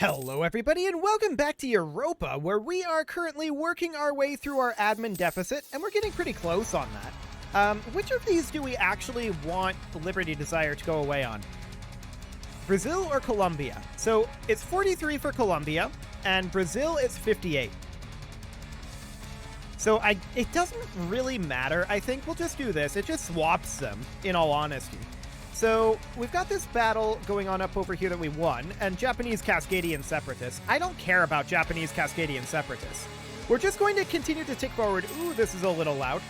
Hello everybody and welcome back to Europa, where we are currently working our way through our admin deficit, and we're getting pretty close on that. Which of these do we actually want the Liberty Desire to go away on? Brazil or Colombia? So it's 43 for Colombia, and Brazil it's 58. So it doesn't really matter. I think we'll just do this. It just swaps them, in all honesty. So we've got this battle going on up over here that we won, and Japanese Cascadian Separatists. I don't care about Japanese Cascadian Separatists. We're just going to continue to tick forward. Ooh, this is a little loud.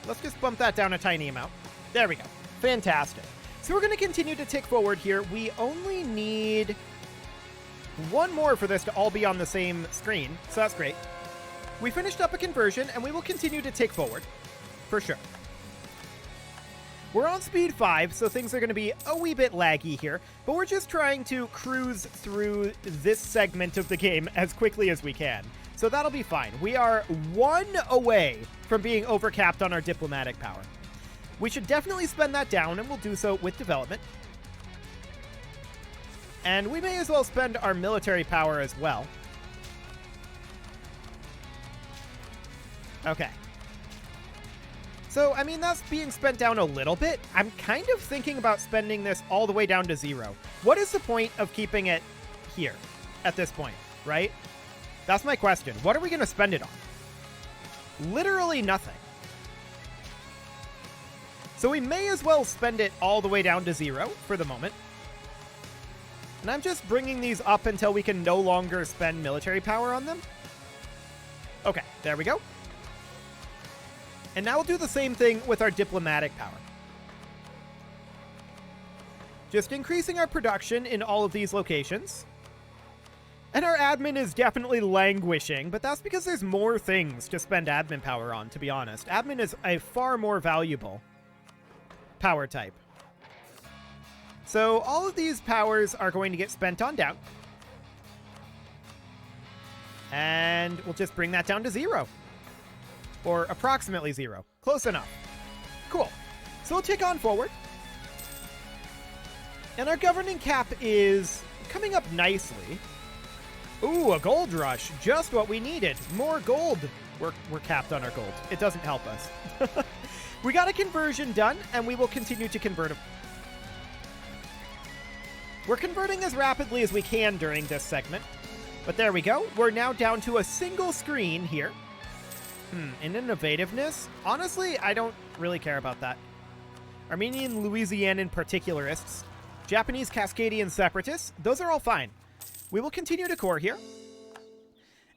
Let's just bump that down a tiny amount. There we go. Fantastic. So we're going to continue to tick forward here. We only need one more for this to all be on the same screen, so that's great. We finished up a conversion, and we will continue to tick forward. For sure. We're on speed 5, so things are going to be a wee bit laggy here, but we're just trying to cruise through this segment of the game as quickly as we can. So that'll be fine. We are 1 away from being overcapped on our diplomatic power. We should definitely spend that down, and we'll do so with development. And we may as well spend our military power as well. Okay. So, I mean, that's being spent down a little bit. I'm kind of thinking about spending this all the way down to 0. What is the point of keeping it here at this point, right? That's my question. What are we going to spend it on? Literally nothing. So we may as well spend it all the way down to 0 for the moment. And I'm just bringing these up until we can no longer spend military power on them. Okay, there we go. And now we'll do the same thing with our diplomatic power. Just increasing our production in all of these locations. And our admin is definitely languishing, but that's because there's more things to spend admin power on, to be honest. Admin is a far more valuable power type. So all of these powers are going to get spent on down. And we'll just bring that down to 0. Or approximately 0. Close enough. Cool. So we'll tick on forward. And our governing cap is coming up nicely. Ooh, a gold rush. Just what we needed. More gold. We're capped on our gold. It doesn't help us. We got a conversion done, and we will continue to convert them. We're converting as rapidly as we can during this segment. But there we go. We're now down to a single screen here. And innovativeness? Honestly, I don't really care about that. Armenian Louisianan particularists, Japanese Cascadian separatists, those are all fine. We will continue to core here.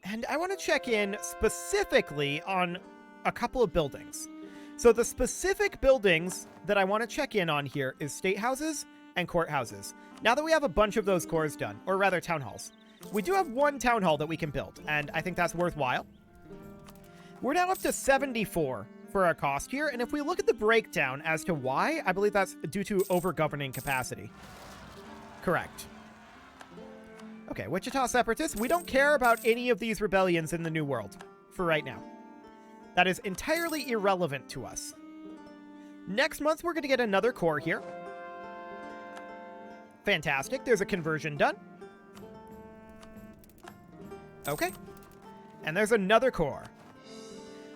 And I want to check in specifically on a couple of buildings. So the specific buildings that I want to check in on here is state houses and courthouses. Now that we have a bunch of those cores done, or rather town halls. We do have one town hall that we can build, and I think that's worthwhile. We're now up to 74 for our cost here, and if we look at the breakdown as to why, I believe that's due to over-governing capacity. Correct. Okay, Wichita Separatists, we don't care about any of these rebellions in the New World for right now. That is entirely irrelevant to us. Next month, we're going to get another core here. Fantastic, there's a conversion done. Okay, and there's another core.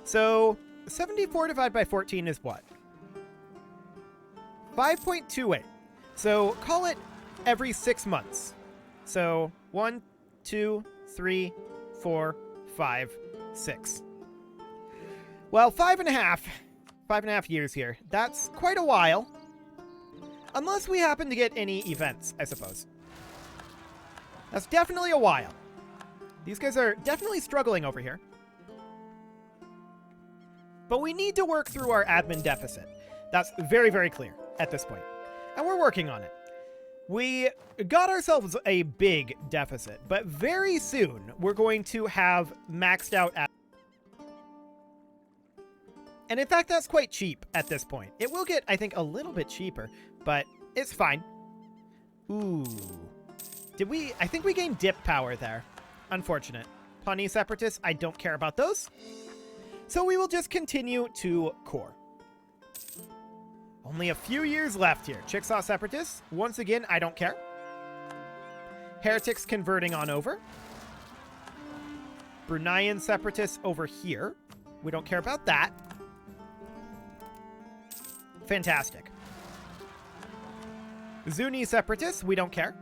So, 74 divided by 14 is what? 5.28. So, call it every 6 months. So, 1, 2, 3, 4, 5, 6. Well, 5.5 years here. That's quite a while. Unless we happen to get any events, I suppose. That's definitely a while. These guys are definitely struggling over here. But we need to work through our admin deficit. That's very, very clear at this point. And we're working on it. We got ourselves a big deficit, but very soon we're going to have maxed out admin. And in fact, that's quite cheap at this point. It will get, I think, a little bit cheaper, but it's fine. Ooh. I think we gained dip power there. Unfortunate. Pawnee Separatists, I don't care about those. So we will just continue to core. Only a few years left here. Chickasaw Separatists, once again, I don't care. Heretics converting on over. Bruneian Separatists over here. We don't care about that. Fantastic. Zuni Separatists, we don't care.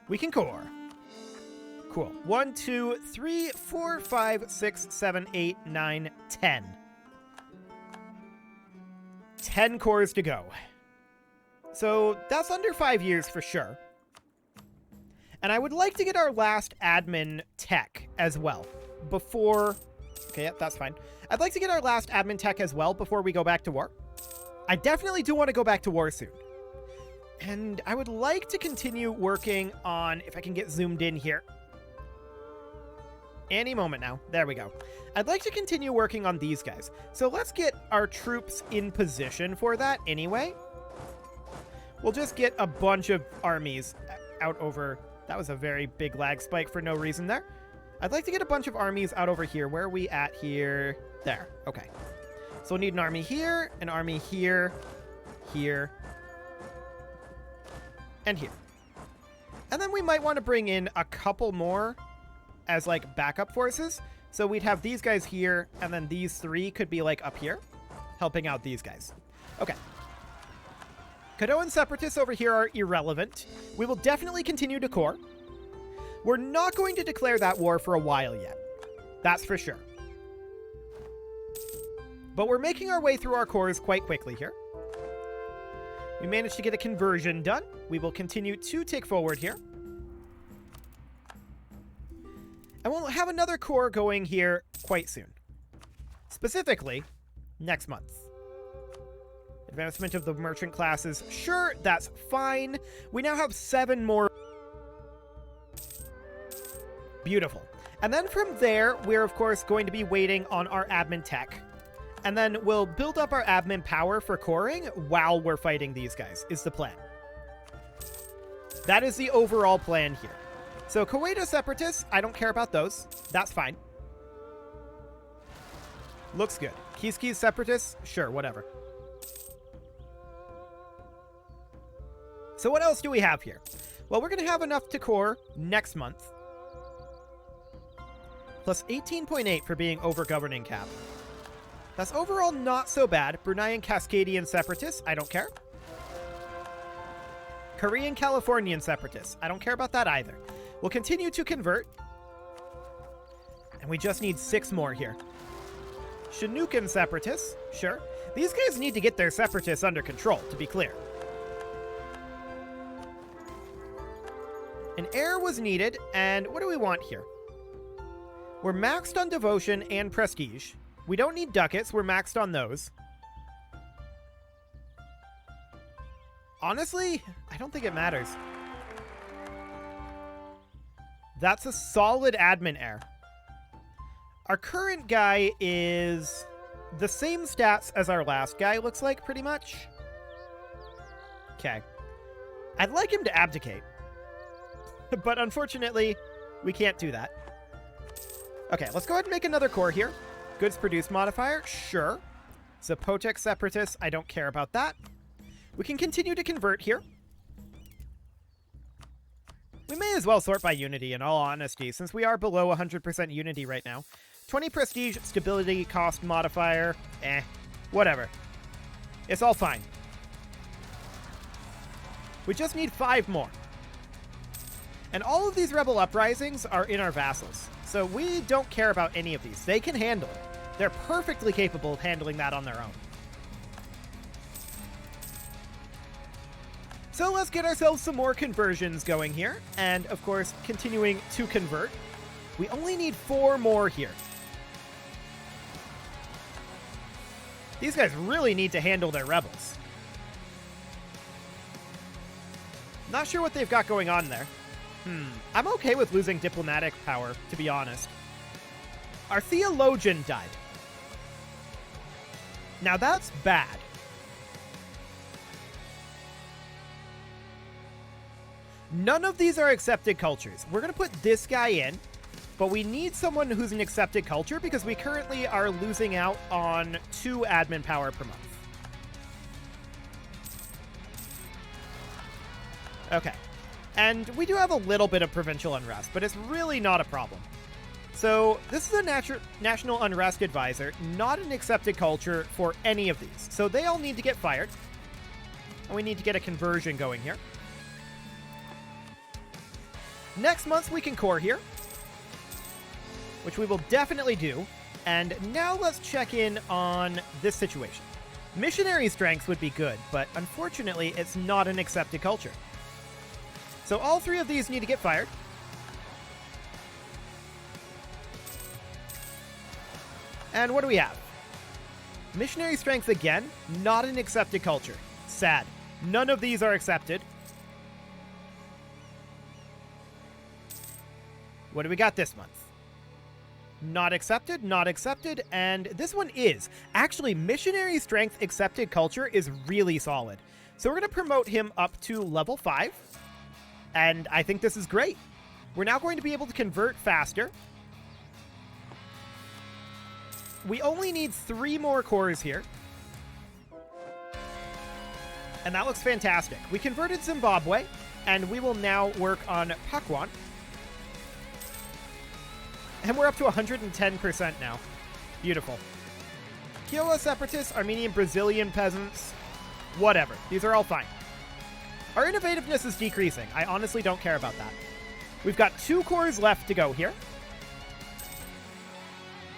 We can core. Cool. 1, 2, 3, 4, 5, 6, 7, 8, 9, 10. 10 cores to go. So that's under 5 years for sure. And I would like to get our last admin tech as well before... Okay, yep, that's fine. I'd like to get our last admin tech as well before we go back to war. I definitely do want to go back to war soon. And I would like to continue working on, if I can get zoomed in here. Any moment now. There we go. I'd like to continue working on these guys. So let's get our troops in position for that anyway. We'll just get a bunch of armies out over... That was a very big lag spike for no reason there. I'd like to get a bunch of armies out over here. Where are we at here? There. Okay. So we'll need an army here, here, here, and here. And then we might want to bring in a couple more as like backup forces. So we'd have these guys here, and then these three could be like up here, helping out these guys. Okay. Caddoan Separatists over here are irrelevant. We will definitely continue to core. We're not going to declare that war for a while yet. That's for sure. But we're making our way through our cores quite quickly here. We managed to get a conversion done. We will continue to tick forward here. And we'll have another core going here quite soon. Specifically, next month. Advancement of the merchant classes. Sure, that's fine. We now have 7 more. Beautiful. And then from there, we're of course going to be waiting on our admin tech. And then we'll build up our admin power for coring while we're fighting these guys, is the plan. That is the overall plan here. So Kuwaita Separatists, I don't care about those. That's fine. Looks good. Kiskis Separatists, sure, whatever. So what else do we have here? Well, we're going to have enough to core next month. Plus 18.8 for being over governing cap. That's overall not so bad. Bruneian Cascadian Separatists, I don't care. Korean Californian Separatists, I don't care about that either. We'll continue to convert. And we just need 6 more here. Chinookan Separatists, sure. These guys need to get their Separatists under control, to be clear. An heir was needed, and what do we want here? We're maxed on devotion and prestige. We don't need ducats, we're maxed on those. Honestly, I don't think it matters. That's a solid admin heir. Our current guy is the same stats as our last guy, looks like, pretty much. Okay. I'd like him to abdicate. But unfortunately, we can't do that. Okay, let's go ahead and make another core here. Goods produced modifier, sure. Zapotec Separatists, I don't care about that. We can continue to convert here. We may as well sort by unity, in all honesty, since we are below 100% unity right now. 20 prestige, stability, cost modifier, whatever. It's all fine. We just need 5 more. And all of these rebel uprisings are in our vassals. So we don't care about any of these. They can handle it. They're perfectly capable of handling that on their own. So let's get ourselves some more conversions going here. And of course, continuing to convert. We only need 4 more here. These guys really need to handle their rebels. Not sure what they've got going on there. I'm okay with losing diplomatic power, to be honest. Our theologian died. Now that's bad. None of these are accepted cultures. We're going to put this guy in, but we need someone who's an accepted culture because we currently are losing out on 2 admin power per month. Okay. And we do have a little bit of provincial unrest, but it's really not a problem. So this is a national unrest advisor, not an accepted culture for any of these. So they all need to get fired. And we need to get a conversion going here. Next month we can core here, which we will definitely do. And now let's check in on this situation. Missionary strengths would be good, but unfortunately it's not an accepted culture. So all 3 of these need to get fired. And what do we have? Missionary strength again, not an accepted culture. Sad. None of these are accepted. What do we got this month? Not accepted, not accepted, and this one is. Actually, missionary strength accepted culture is really solid. So we're going to promote him up to level 5, and I think this is great. We're now going to be able to convert faster. We only need 3 more cores here. And that looks fantastic. We converted Zimbabwe, and we will now work on Pakwan. And we're up to 110% now. Beautiful. Kiowa separatists, Armenian, Brazilian peasants, whatever. These are all fine. Our innovativeness is decreasing. I honestly don't care about that. We've got 2 cores left to go here.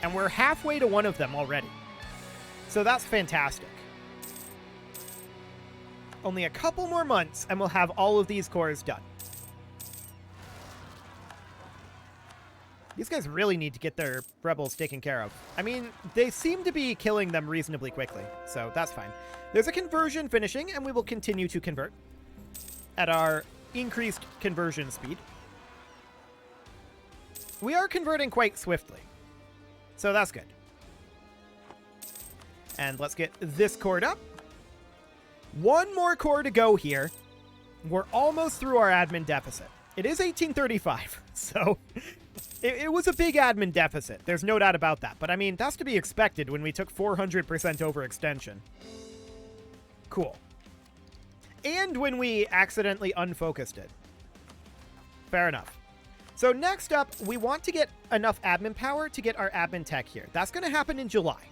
And we're halfway to one of them already. So that's fantastic. Only a couple more months and we'll have all of these cores done. These guys really need to get their rebels taken care of. I mean, they seem to be killing them reasonably quickly, so that's fine. There's a conversion finishing, and we will continue to convert at our increased conversion speed. We are converting quite swiftly, so that's good. And let's get this cord up. 1 more core to go here. We're almost through our admin deficit. It is 1835, so it was a big admin deficit. There's no doubt about that. But I mean, that's to be expected when we took 400% overextension. Cool. And when we accidentally unfocused it. Fair enough. So next up, we want to get enough admin power to get our admin tech here. That's going to happen in July.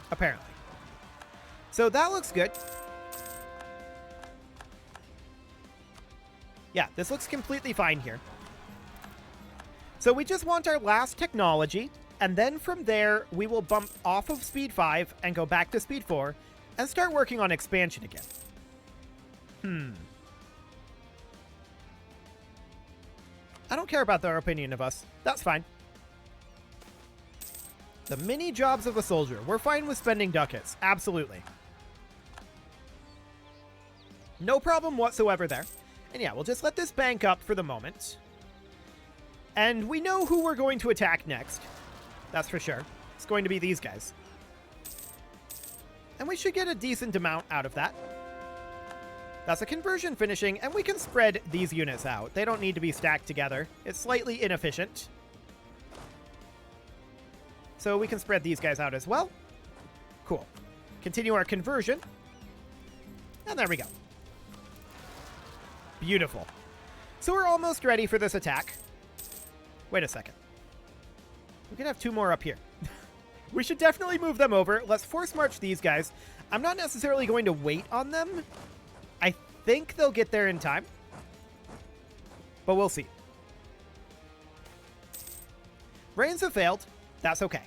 Apparently. So that looks good. Yeah, this looks completely fine here. So we just want our last technology, and then from there, we will bump off of speed 5 and go back to speed 4 and start working on expansion again. I don't care about their opinion of us. That's fine. The mini jobs of a soldier. We're fine with spending ducats. Absolutely. No problem whatsoever there. And yeah, we'll just let this bank up for the moment. And we know who we're going to attack next. That's for sure. It's going to be these guys. And we should get a decent amount out of that. That's a conversion finishing, and we can spread these units out. They don't need to be stacked together. It's slightly inefficient. So we can spread these guys out as well. Cool. Continue our conversion. And there we go. Beautiful. So we're almost ready for this attack. Wait a second. We could have 2 more up here. We should definitely move them over. Let's force march these guys. I'm not necessarily going to wait on them. I think they'll get there in time. But we'll see. Rains have failed. That's okay.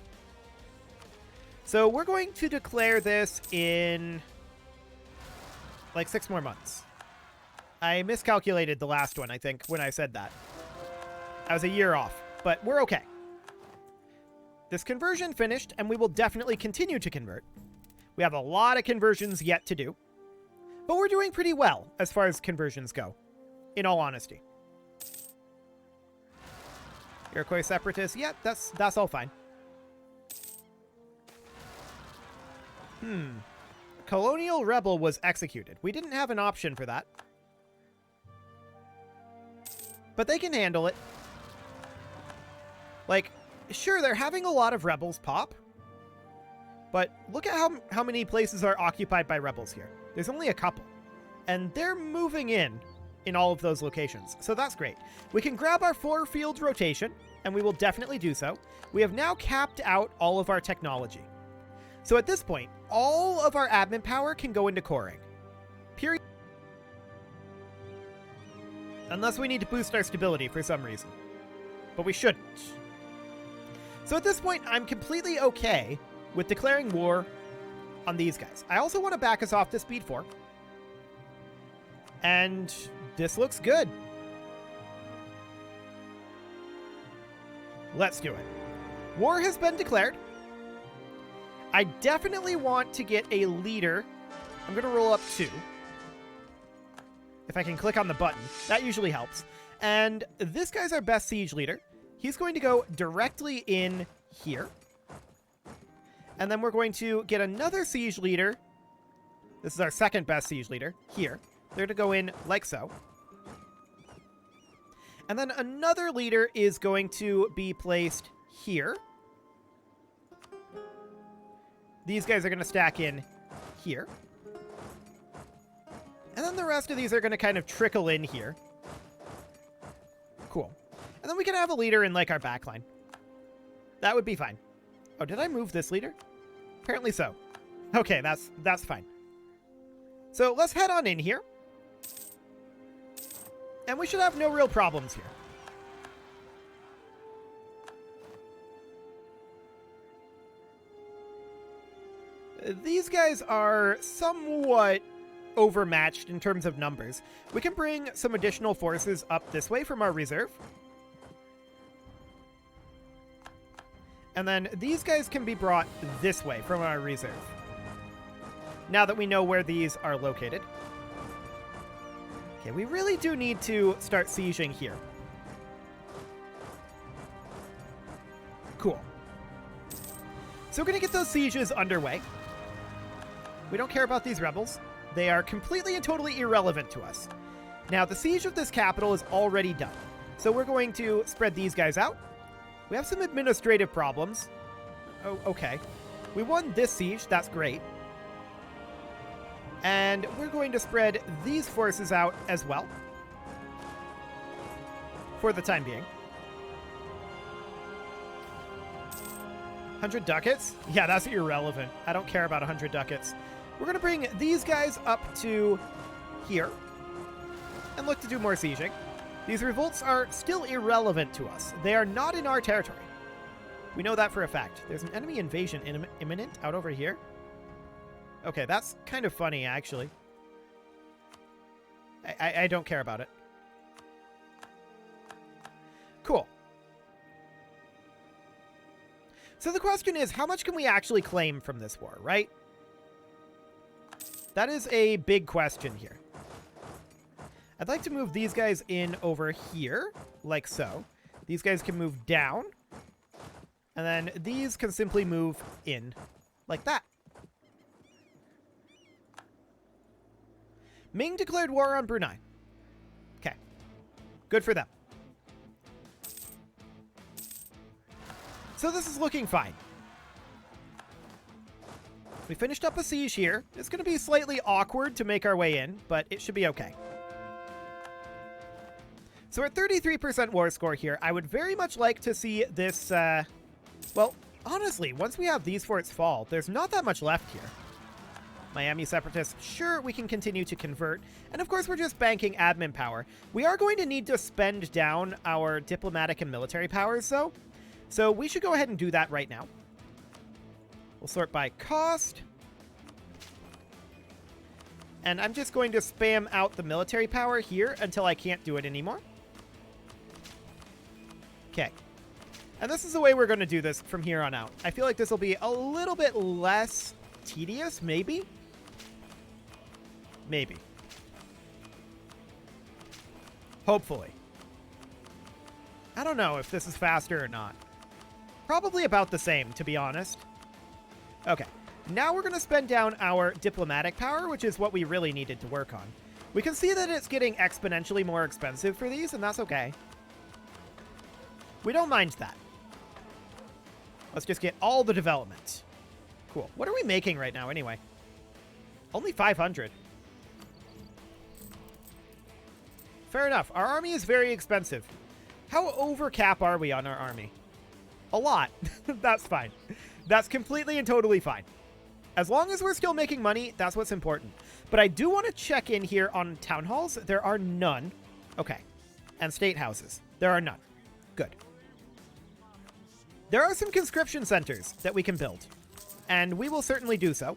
So we're going to declare this in like 6 more months. I miscalculated the last one, I think, when I said that. I was a year off, but we're okay. This conversion finished, and we will definitely continue to convert. We have a lot of conversions yet to do, but we're doing pretty well as far as conversions go, in all honesty. Iroquois separatists, yeah, that's all fine. Colonial rebel was executed. We didn't have an option for that. But they can handle it. Like, sure, they're having a lot of rebels pop. But look at how many places are occupied by rebels here. There's only a couple. And they're moving in all of those locations. So that's great. We can grab our 4 fields rotation, and we will definitely do so. We have now capped out all of our technology. So at this point, all of our admin power can go into coring. Period. Unless we need to boost our stability for some reason. But we shouldn't. So at this point, I'm completely okay with declaring war on these guys. I also want to back us off to speed 4. And this looks good. Let's do it. War has been declared. I definitely want to get a leader. I'm going to roll up 2. If I can click on the button, that usually helps. And this guy's our best siege leader. He's going to go directly in here. And then we're going to get another siege leader. This is our second best siege leader here. They're to go in like so. And then another leader is going to be placed here. These guys are going to stack in here. And then the rest of these are going to kind of trickle in here. Cool. And then we can have a leader in like our backline. That would be fine. Oh, did I move this leader? Apparently so. Okay, that's fine. So let's head on in here. And we should have no real problems here. These guys are somewhat overmatched in terms of numbers. We can bring some additional forces up this way from our reserve. And then these guys can be brought this way from our reserve. Now that we know where these are located. Okay, we really do need to start sieging here. Cool. So we're going to get those sieges underway. We don't care about these rebels. They are completely and totally irrelevant to us. Now, the siege of this capital is already done. So we're going to spread these guys out. We have some administrative problems. Oh, okay. We won this siege. That's great. And we're going to spread these forces out as well. For the time being. 100 ducats? Yeah, that's irrelevant. I don't care about 100 ducats. We're going to bring these guys up to here. And look to do more sieging. These revolts are still irrelevant to us. They are not in our territory. We know that for a fact. There's an enemy invasion imminent out over here. Okay, that's kind of funny, actually. I don't care about it. Cool. So the question is, how much can we actually claim from this war, right? That is a big question here. I'd like to move these guys in over here, like so. These guys can move down. And then these can simply move in, like that. Ming declared war on Brunei. Okay. Good for them. So this is looking fine. We finished up a siege here. It's going to be slightly awkward to make our way in, but it should be okay. So we're at 33% war score here. I would very much like to see this, well, honestly, once we have these forts fall, there's not that much left here. Miami Separatists, sure, we can continue to convert. And of course, we're just banking admin power. We are going to need to spend down our diplomatic and military powers, though. So we should go ahead and do that right now. We'll sort by cost. And I'm just going to spam out the military power here until I can't do it anymore. Okay. And this is the way we're going to do this from here on out. I feel like this will be a little bit less tedious, maybe? Maybe. Hopefully. I don't know if this is faster or not. Probably about the same, to be honest. Okay. Now we're going to spend down our diplomatic power, which is what we really needed to work on. We can see that it's getting exponentially more expensive for these, and that's okay. We don't mind that. Let's just get all the development. Cool. What are we making right now, anyway? Only 500. Fair enough. Our army is very expensive. How over cap are we on our army? A lot. That's fine. That's completely and totally fine. As long as we're still making money, that's what's important. But I do want to check in here on town halls. There are none. Okay. And state houses. There are none. Good. There are some conscription centers that we can build. And we will certainly do so.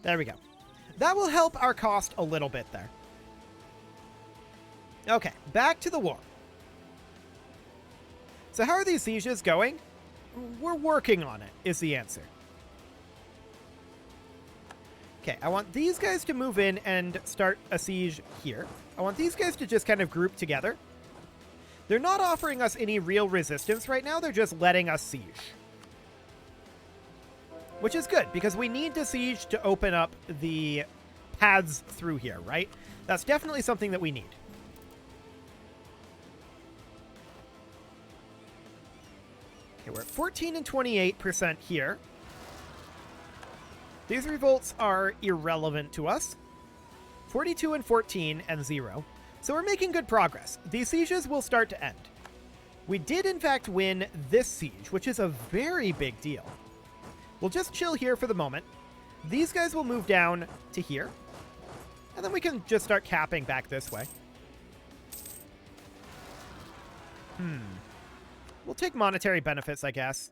There we go. That will help our cost a little bit there. Okay, back to the war. So how are these sieges going? We're working on it, is the answer. Okay, I want these guys to move in and start a siege here. I want these guys to just kind of group together. They're not offering us any real resistance right now. They're just letting us siege. Which is good, because we need to siege to open up the paths through here, right? That's definitely something that we need. Okay, we're at 14 and 28% here. These revolts are irrelevant to us. 42 and 14 and 0. So we're making good progress. These sieges will start to end. We did, in fact, win this siege, which is a very big deal. We'll just chill here for the moment. These guys will move down to here. And then we can just start capping back this way. We'll take monetary benefits, I guess.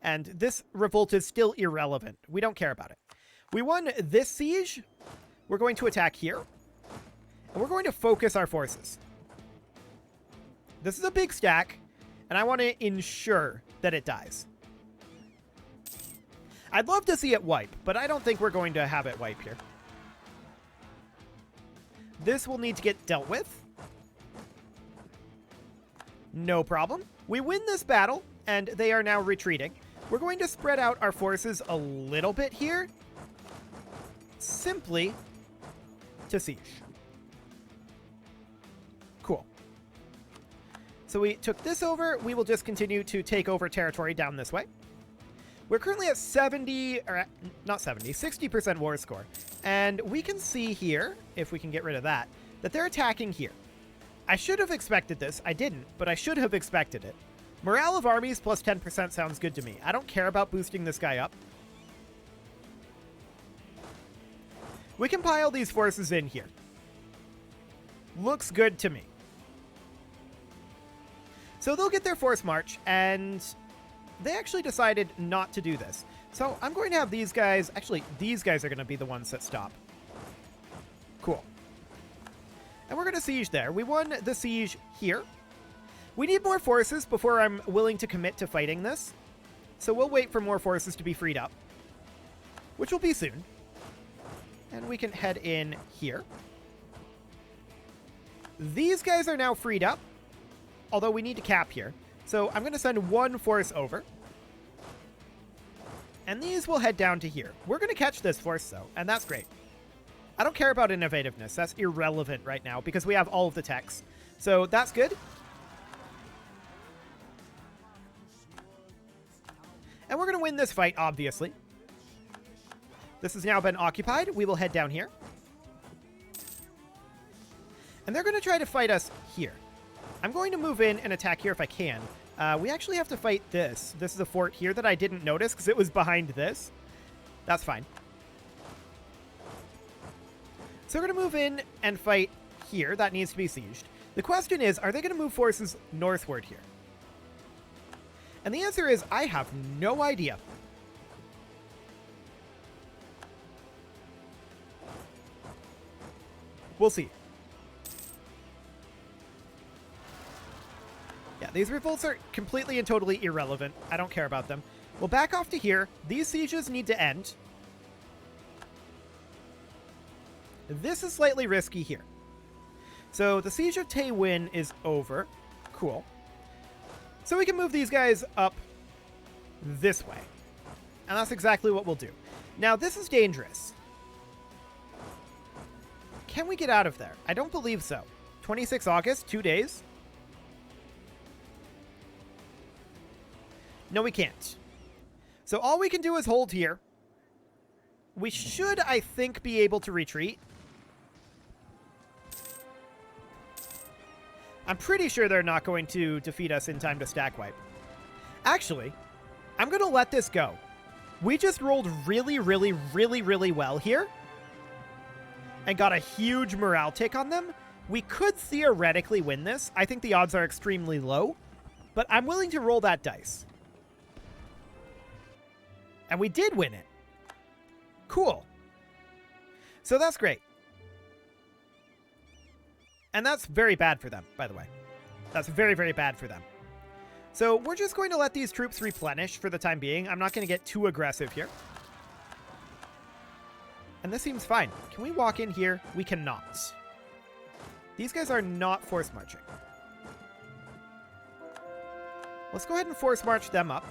And this revolt is still irrelevant. We don't care about it. We won this siege. We're going to attack here. And we're going to focus our forces. This is a big stack, and I want to ensure that it dies. I'd love to see it wipe, but I don't think we're going to have it wipe here. This will need to get dealt with. No problem. We win this battle, and they are now retreating. We're going to spread out our forces a little bit here, simply to siege. Cool. So we took this over. We will just continue to take over territory down this way. We're currently at 60% war score. And we can see here, if we can get rid of that, that they're attacking here. I should have expected this. I didn't, but I should have expected it. Morale of armies plus 10% sounds good to me. I don't care about boosting this guy up. We can pile these forces in here. Looks good to me. So they'll get their force march, and they actually decided not to do this. So I'm going to have these guys... Actually, these guys are going to be the ones that stop. Cool. And we're going to siege there. We won the siege here. We need more forces before I'm willing to commit to fighting this. So we'll wait for more forces to be freed up, which will be soon. And we can head in here. These guys are now freed up, although we need to cap here. So I'm going to send one force over. And these will head down to here. We're going to catch this force, though, and that's great. I don't care about innovativeness. That's irrelevant right now because we have all of the techs. So that's good. And we're going to win this fight, obviously. This has now been occupied. We will head down here. And they're going to try to fight us here. I'm going to move in and attack here if I can. We actually have to fight this. This is a fort here that I didn't notice because it was behind this. That's fine. So we're going to move in and fight here. That needs to be sieged. The question is, are they going to move forces northward here? And the answer is, I have no idea. We'll see. Yeah, these revolts are completely and totally irrelevant. I don't care about them. We'll back off to here. These sieges need to end. This is slightly risky here. So the siege of Taewin is over. Cool. So we can move these guys up this way. And that's exactly what we'll do. Now, this is dangerous. Can we get out of there? I don't believe so. 26 August, 2 days. No, we can't. So all we can do is hold here. We should, I think, be able to retreat. I'm pretty sure they're not going to defeat us in time to stack wipe. Actually, I'm going to let this go. We just rolled really, really, really, really well here and got a huge morale tick on them. We could theoretically win this. I think the odds are extremely low, but I'm willing to roll that dice. And we did win it. Cool. So that's great. And that's very bad for them, by the way. That's very, very bad for them. So we're just going to let these troops replenish for the time being. I'm not going to get too aggressive here. And this seems fine. Can we walk in here? We cannot. These guys are not force marching. Let's go ahead and force march them up.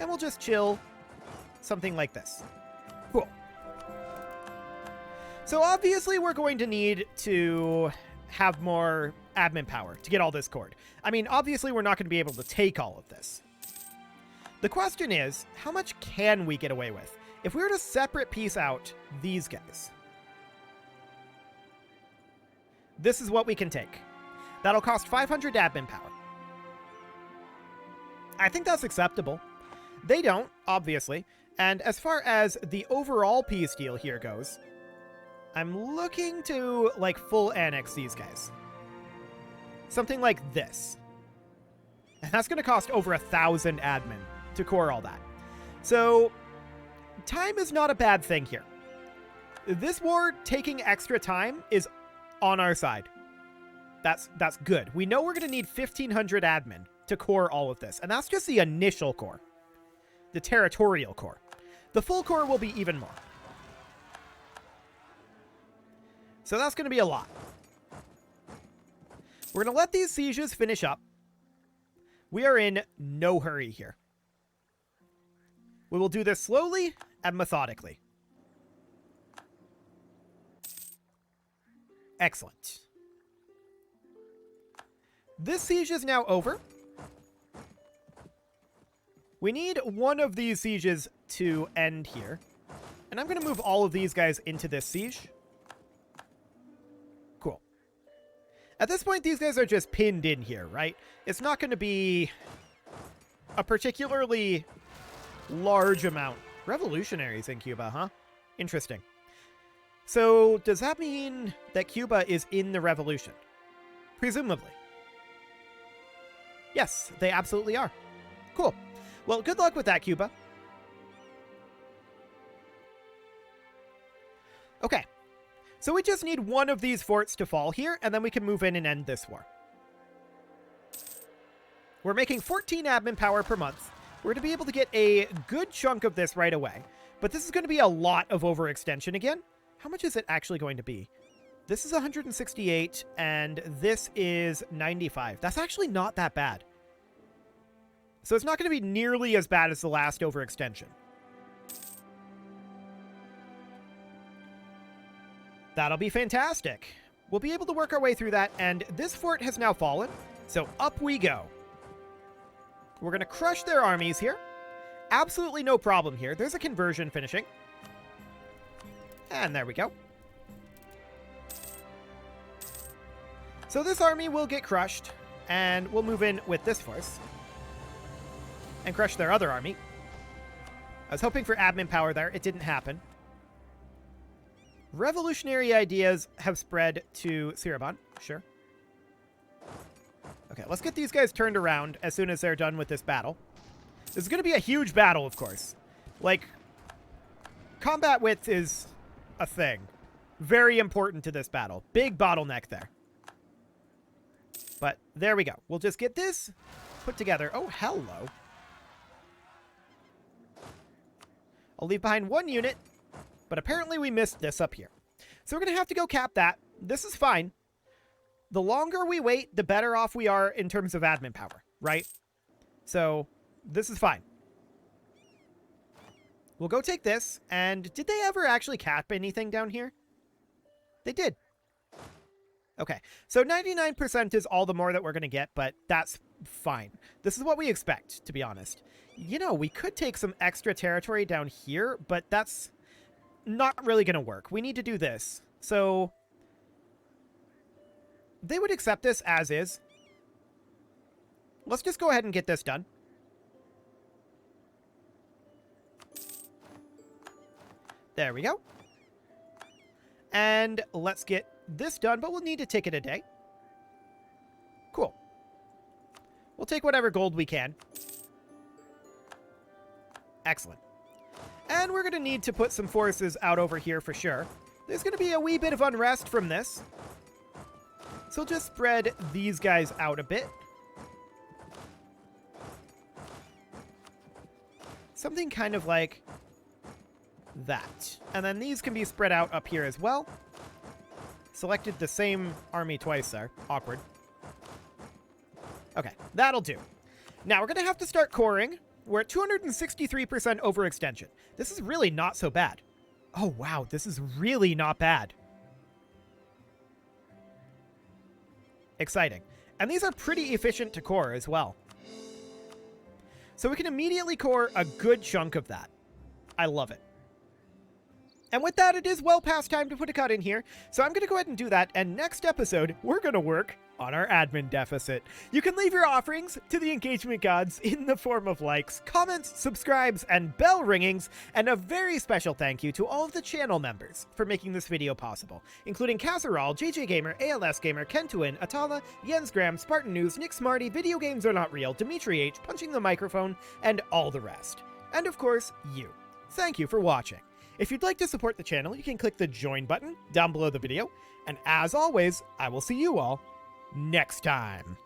And we'll just chill something like this. Cool. So obviously we're going to need to have more admin power to get all this cord. I mean, obviously we're not going to be able to take all of this. The question is, how much can we get away with? If we were to separate piece out these guys, this is what we can take. That'll cost 500 admin power. I think that's acceptable. They don't, obviously. And as far as the overall peace deal here goes, I'm looking to, like, full annex these guys. Something like this. And that's going to cost over 1,000 admin to core all that. So, time is not a bad thing here. This war taking extra time is on our side. That's good. We know we're going to need 1,500 admin to core all of this. And that's just the initial core. The territorial core. The full core will be even more. So that's going to be a lot. We're going to let these sieges finish up. We are in no hurry here. We will do this slowly and methodically. Excellent. This siege is now over. We need one of these sieges to end here. And I'm going to move all of these guys into this siege. Cool. At this point, these guys are just pinned in here, right? It's not going to be a particularly large amount. Revolutionaries in Cuba, huh? Interesting. So, does that mean that Cuba is in the revolution? Presumably. Yes, they absolutely are. Cool. Well, good luck with that, Cuba. Okay. So we just need one of these forts to fall here, and then we can move in and end this war. We're making 14 admin power per month. We're going to be able to get a good chunk of this right away. But this is going to be a lot of overextension again. How much is it actually going to be? This is 168, and this is 95. That's actually not that bad. So it's not going to be nearly as bad as the last overextension. That'll be fantastic. We'll be able to work our way through that, and this fort has now fallen, so up we go. We're going to crush their armies here. Absolutely no problem here. There's a conversion finishing. And there we go. So this army will get crushed, and we'll move in with this force and crush their other army. I was hoping for admin power there. It didn't happen. Revolutionary ideas have spread to Siraban. Sure. Okay, let's get these guys turned around as soon as they're done with this battle. This is going to be a huge battle, of course. Like, combat width is a thing. Very important to this battle. Big bottleneck there. But there we go. We'll just get this put together. Oh, hello. I'll leave behind one unit, but apparently we missed this up here. So we're going to have to go cap that. This is fine. The longer we wait, the better off we are in terms of admin power, right? So this is fine. We'll go take this. And did they ever actually cap anything down here? They did. Okay, so 99% is all the more that we're going to get, but that's fine. This is what we expect, to be honest. You know, we could take some extra territory down here, but that's not really going to work. We need to do this. So they would accept this as is. Let's just go ahead and get this done. There we go. And let's get this done, but we'll need to ticket a day. Cool. We'll take whatever gold we can. Excellent. And we're going to need to put some forces out over here for sure. There's going to be a wee bit of unrest from this. So we'll just spread these guys out a bit. Something kind of like that. And then these can be spread out up here as well. Selected the same army twice there. Awkward. Okay, that'll do. Now we're going to have to start coring. We're at 263% overextension. This is really not so bad. Oh, wow, this is really not bad. Exciting. And these are pretty efficient to core as well. So we can immediately core a good chunk of that. I love it. And with that, it is well past time to put a cut in here, so I'm going to go ahead and do that, and next episode, we're going to work on our admin deficit. You can leave your offerings to the engagement gods in the form of likes, comments, subscribes, and bell ringings, and a very special thank you to all of the channel members for making this video possible, including Casserole, JJ Gamer, ALS Gamer, Kentuin, Atala, Jens Graham, Spartan News, Nick Smarty, Video Games Are Not Real, Dimitri H, Punching the Microphone, and all the rest. And of course, you. Thank you for watching. If you'd like to support the channel, you can click the join button down below the video. And as always, I will see you all next time.